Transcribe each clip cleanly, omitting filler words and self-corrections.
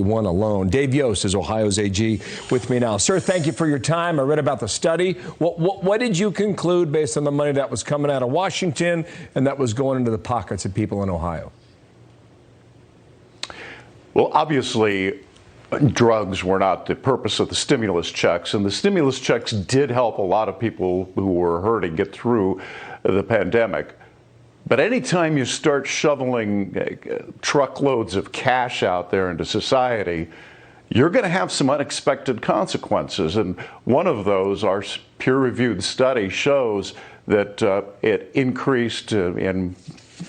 One alone. Dave Yost is Ohio's AG with me now. Sir, thank you for your time. I read about the study. What did you conclude based on the money that was coming out of Washington and that was going into the pockets of people in Ohio? Well, obviously, drugs were not the purpose of the stimulus checks, and the stimulus checks did help a lot of people who were hurting get through the pandemic. But anytime you start shoveling truckloads of cash out there into society, you're going to have some unexpected consequences. And one of those, our peer-reviewed study shows that it increased in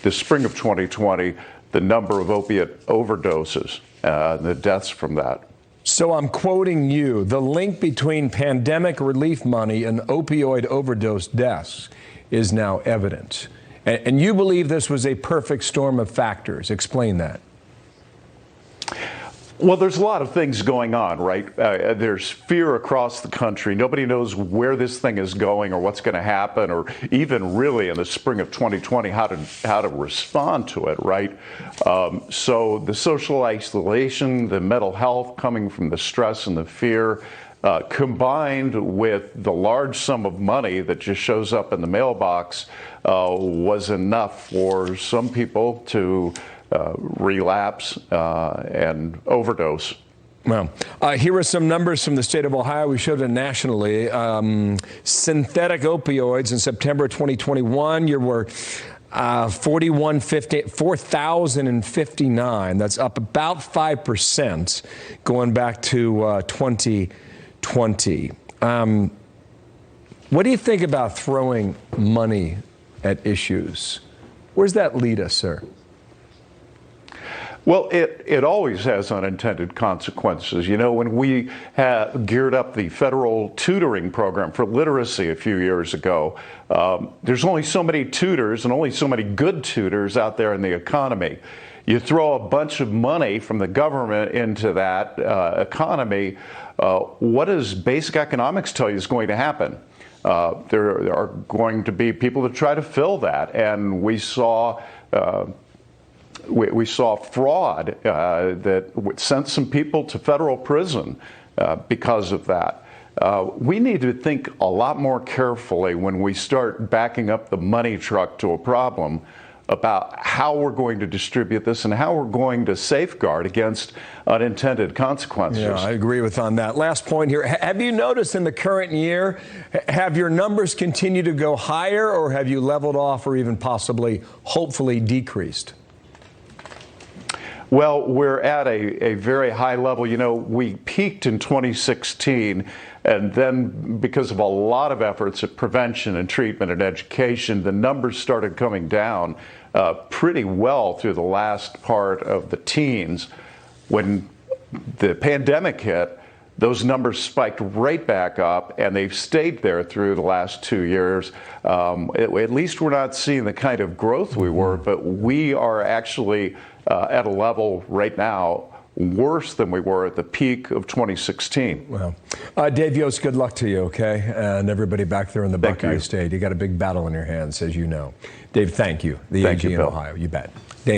the spring of 2020 the number of opiate overdoses, the deaths from that. So I'm quoting you, the link between pandemic relief money and opioid overdose deaths is now evident. And you believe this was a perfect storm of factors. Explain that. Well, there's a lot of things going on, right? There's fear across the country. Nobody knows where this thing is going or what's going to happen, or even really in the spring of 2020 how to respond to it, right? So the social isolation, the mental health coming from the stress and the fear, combined with the large sum of money that just shows up in the mailbox, was enough for some people to relapse and overdose. Well, here are some numbers from the state of Ohio. We showed it nationally. Synthetic opioids in September 2021, you were 4,059. That's up about 5% going back to 2020. What do you think about throwing money at issues? Where does that lead us, sir? Well, it always has unintended consequences. You know, when we geared up the federal tutoring program for literacy a few years ago, there's only so many tutors and only so many good tutors out there in the economy. You throw a bunch of money from the government into that economy, what does basic economics tell you is going to happen? There are going to be people that try to fill that, and we saw fraud that sent some people to federal prison because of that. We need to think a lot more carefully when we start backing up the money truck to a problem about how we're going to distribute this and how we're going to safeguard against unintended consequences. Yeah, I agree with on that. Last point here. Have you noticed in the current year, have your numbers continued to go higher, or have you leveled off or even possibly, hopefully, decreased? Well, we're at a very high level. You know, we peaked in 2016, and then because of a lot of efforts at prevention and treatment and education, the numbers started coming down pretty well through the last part of the teens. When the pandemic hit, those numbers spiked right back up, and they've stayed there through the last 2 years. At least we're not seeing the kind of growth we were, but we are actually at a level right now worse than we were at the peak of 2016. Well, Dave Yost, good luck to you, okay? And everybody back there in the Buckeye State. You got a big battle in your hands, as you know. Dave, thank you. The AG in Ohio. You bet. Dana.